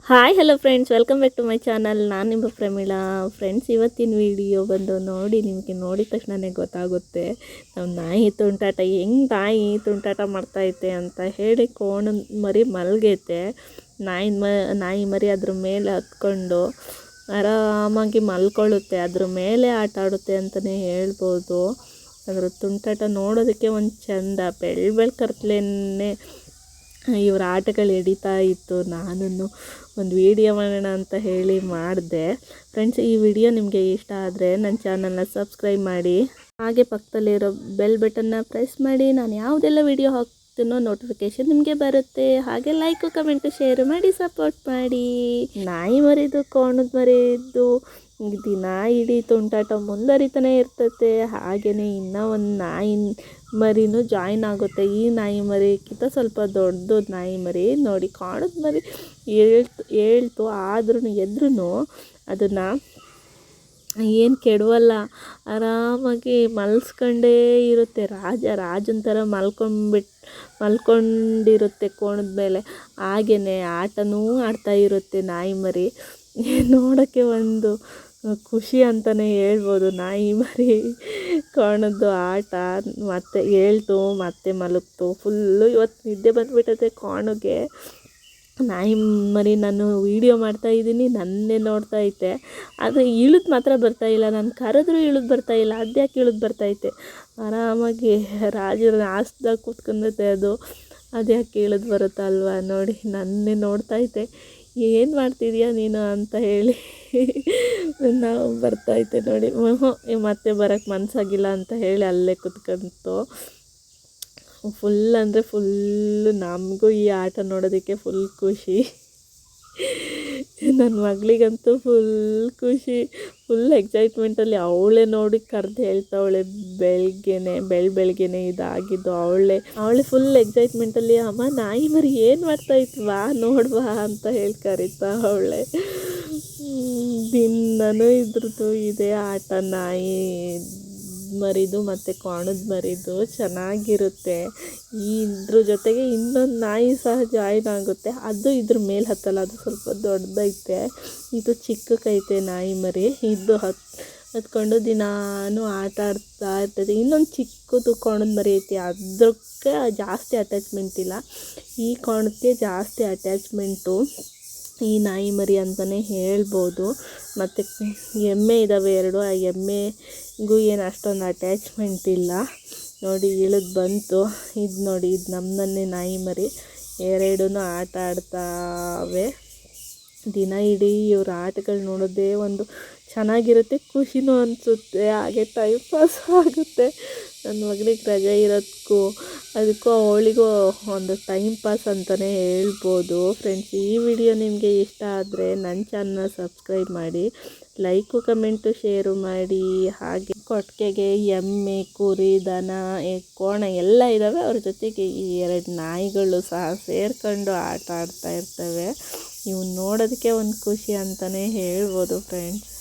Hi hello friends, welcome back to my channel. ನಾನು ನಿಮ್ಮ Pramila. Friends, ಇವತ್ತಿನ ವಿಡಿಯೋ ಬಂದು ನೋಡಿ, ನಿಮಗೆ ನೋಡಿದ ತಕ್ಷಣವೇ ಗೊತ್ತಾಗುತ್ತೆ ನಮ್ಮ ನಾಯಿ ತುಂಟಾಟ ಹೆಂಗೆ ನಾಯಿ ತುಂಟಾಟ ಮಾಡ್ತೈತೆ ಅಂತ ಹೇಳಿ. ಕೋಣ ಮರಿ ಮಲಗೈತೆ, ನಾಯಿ ಮರಿ ಅದ್ರ ಮೇಲೆ ಹತ್ಕೊಂಡು ಆರಾಮಾಗಿ ಮಲ್ಕೊಳ್ಳುತ್ತೆ, ಅದ್ರ ಮೇಲೆ ಆಟ ಆಡುತ್ತೆ ಅಂತಲೇ ಹೇಳ್ಬೋದು. ಅದರ ತುಂಟಾಟ ನೋಡೋದಕ್ಕೆ ಒಂದು ಚೆಂದ. ಬೆಳ್ ಕರ್ತಲೇನೆ ಇವ್ರ ಆಟಗಳು ಹಿಡಿತಾ ಇತ್ತು. ನಾನು ಒಂದು ವಿಡಿಯೋ ಮಾಡೋಣ ಅಂತ ಹೇಳಿ ಮಾಡಿದೆ. ಫ್ರೆಂಡ್ಸ್, ಈ ವಿಡಿಯೋ ನಿಮಗೆ ಇಷ್ಟ ಆದರೆ ನನ್ನ ಚಾನಲ್ನ ಸಬ್ಸ್ಕ್ರೈಬ್ ಮಾಡಿ, ಹಾಗೆ ಪಕ್ಕದಲ್ಲಿರೋ ಬೆಲ್ ಬಟನ್ನ ಪ್ರೆಸ್ ಮಾಡಿ. ನಾನು ಯಾವುದೆಲ್ಲ ವಿಡಿಯೋ ಹಾಕ್ತೀನೋ ನೋಟಿಫಿಕೇಷನ್ ನಿಮಗೆ ಬರುತ್ತೆ. ಹಾಗೆ ಲೈಕು ಕಮೆಂಟು ಶೇರ್ ಮಾಡಿ ಸಪೋರ್ಟ್ ಮಾಡಿ. ನಾಯಿ ಮರಿದು ಕೋಣದ ಮರಿದು ದಿನ ಇಡೀ ತುಂಟಾಟ ಮುಂದುವರಿತಾನೆ ಇರ್ತತೆ. ಹಾಗೆಯೇ ಇನ್ನೂ ಒಂದು ನಾಯಿ ಮರಿನೂ ಜಾಯಿನ್ ಆಗುತ್ತೆ. ಈ ನಾಯಿ ಮರಿಗಿಂತ ಸ್ವಲ್ಪ ದೊಡ್ಡದು ನಾಯಿ ಮರಿ ನೋಡಿ. ಕಾಣದ ಮರಿ ಹೇಳ್ತು ಆದ್ರೂ ಎದ್ರೂ ಅದನ್ನು ಏನು ಕೆಡವಲ್ಲ, ಆರಾಮಾಗಿ ಮಲ್ಸ್ಕೊಂಡೇ ಇರುತ್ತೆ. ರಾಜನ ಥರ ಮಲ್ಕೊಂಡಿರುತ್ತೆ ಕೋಣದ ಮೇಲೆ. ಹಾಗೆಯೇ ಆಟನೂ ಆಡ್ತಾ ಇರುತ್ತೆ ನಾಯಿ ಮರಿ. ನೋಡೋಕ್ಕೆ ಒಂದು ಖುಷಿ ಅಂತಲೇ ಹೇಳ್ಬೋದು. ನಾಯಿ ಮರಿ ಕೋಣದ್ದು ಆಟ ಮತ್ತೆ ಹೇಳ್ತು, ಮತ್ತೆ ಮಲಗ್ತು. ಫುಲ್ಲು ಇವತ್ತು ನಿದ್ದೆ ಬಂದುಬಿಟ್ಟತೆ ಕೋಣಗೆ. ನಾಯಿ ಮರಿ ನಾನು ವೀಡಿಯೋ ಮಾಡ್ತಾಯಿದ್ದೀನಿ, ನನ್ನೇ ನೋಡ್ತಾ ಐತೆ. ಆದರೆ ಇಳಿದು ಮಾತ್ರ ಬರ್ತಾಯಿಲ್ಲ. ನಾನು ಕರೆದ್ರೂ ಇಳಿದು ಬರ್ತಾಯಿಲ್ಲ. ಅದ್ಯಾಕೆ ಇಳಿದು ಬರ್ತೈತೆ? ಆರಾಮಾಗಿ ರಾಜರ ಆಸ್ದಾಗ ಕೂತ್ಕೊಂಡೈತೆ ಅದ್ಯಾಕೆ ಇಳಿದು ಬರುತ್ತಲ್ವ ನೋಡಿ. ನನ್ನೇ ನೋಡ್ತೈತೆ. ಏನು ಮಾಡ್ತಿದ್ಯಾ ನೀನು ಅಂತ ಹೇಳಿ ನಾವು ಬರ್ತೈತೆ ನೋಡಿ. ಮತ್ತೆ ಬರೋಕ್ಕೆ ಮನಸ್ಸಾಗಿಲ್ಲ ಅಂತ ಹೇಳಿ ಅಲ್ಲೇ ಕುತ್ಕೊಂತು. ಫುಲ್ ಅಂದರೆ ಫುಲ್ಲು ನಮಗೂ ಈ ಆಟ ನೋಡೋದಕ್ಕೆ ಫುಲ್ ಖುಷಿ. ನನ್ನ ಮಗಳಿಗಂತೂ ಫುಲ್ ಖುಷಿ, ಫುಲ್ ಎಕ್ಸೈಟ್ಮೆಂಟಲ್ಲಿ ಅವಳೇ ನೋಡಿ ಕರೆದು ಹೇಳ್ತಾವಳೆ. ಬೆಳಗ್ಗೆನೆ ಇದಾಗಿದ್ದು ಅವಳೇ ಫುಲ್ ಎಕ್ಸೈಟ್ಮೆಂಟಲ್ಲಿ, ಅಮ್ಮ ನಾಯಿ ಮರಿ ಏನು ಮಾಡ್ತಾಯಿತ್ತು ಬಾ ನೋಡ್ವಾ ಅಂತ ಹೇಳಿ ಕರೀತಾ ಅವಳೆ. ದಿನನೂ ಇದ್ರದ್ದು ಇದೇ ಆಟ, ನಾಯಿ ಮರಿದು ಮತ್ತು ಕೋಣದ ಮರಿದು ಚೆನ್ನಾಗಿರುತ್ತೆ. ಇದ್ರ ಜೊತೆಗೆ ಇನ್ನೊಂದು ನಾಯಿ ಸಹ ಜಾಯಿನ್ ಆಗುತ್ತೆ. ಅದು ಇದ್ರ ಮೇಲೆ ಹತ್ತಲ್ಲ, ಅದು ಸ್ವಲ್ಪ ದೊಡ್ಡದೈತೆ. ಇದು ಚಿಕ್ಕಕೈತೆ ನಾಯಿ ಮರಿ. ಇದು ಹತ್ಕೊಂಡು ದಿನಾನು ಆಟ ಆಡ್ತಾ ಇರ್ತದೆ. ಇನ್ನೊಂದು ಚಿಕ್ಕದು ಕೋಣದ ಮರಿ ಐತಿ, ಅದಕ್ಕೆ ಜಾಸ್ತಿ ಅಟ್ಯಾಚ್ಮೆಂಟ್ ಇಲ್ಲ. ಈ ಕೋಣಕ್ಕೆ ಜಾಸ್ತಿ ಅಟ್ಯಾಚ್ಮೆಂಟು ಈ ನಾಯಿ ಮರಿ ಅಂತಲೇ ಹೇಳ್ಬೋದು. ಮತ್ತು ಎಮ್ಮೆ ಇದ್ದಾವೆ 2. ಆ ಎಮ್ಮೆಗೂ ಏನು ಅಷ್ಟೊಂದು ಅಟ್ಯಾಚ್ಮೆಂಟ್ ಇಲ್ಲ ನೋಡಿ. ಇಳಿದು ಬಂತು. ಇದು ನೋಡಿ, ಇದು ನಮ್ಮನ್ನೇ ನಾಯಿ ಮರಿ. 2 ಆಟ ಆಡ್ತಾವೆ. ದಿನ ಇಡೀ ಇವ್ರ ಆಟಗಳು ನೋಡೋದೇ ಒಂದು ಚೆನ್ನಾಗಿರುತ್ತೆ, ಖುಷಿನೂ ಅನಿಸುತ್ತೆ. ಹಾಗೆ ಟೈಮ್ ಪಾಸ್ ಆಗುತ್ತೆ. ನನ್ನ ಮಗಳಿಗೆ ರಜೆ ಅದಕ್ಕೂ ಅವಳಿಗೂ ಒಂದು ಟೈಮ್ ಪಾಸ್ ಅಂತಲೇ ಹೇಳ್ಬೋದು. ಫ್ರೆಂಡ್ಸ್, ಈ ವಿಡಿಯೋ ನಿಮಗೆ ಇಷ್ಟ ಆದರೆ ನನ್ನ ಚಾನಲ್ನ ಸಬ್ಸ್ಕ್ರೈಬ್ ಮಾಡಿ, ಲೈಕು ಕಮೆಂಟು ಶೇರು ಮಾಡಿ. ಹಾಗೆ ಕೊಟ್ಟಿಗೆಗೆ ಎಮ್ಮೆ, ಕುರಿ, ದನ, ಕೋಣ ಎಲ್ಲ ಇದ್ದಾವೆ. ಅವ್ರ ಜೊತೆಗೆ ಈ 2 ನಾಯಿಗಳು ಸಹ ಸೇರ್ಕೊಂಡು ಆಟ ಆಡ್ತಾ ಇರ್ತವೆ. ಇವು ನೋಡೋದಕ್ಕೆ ಒಂದು ಖುಷಿ ಅಂತಲೇ ಹೇಳ್ಬೋದು ಫ್ರೆಂಡ್ಸ್.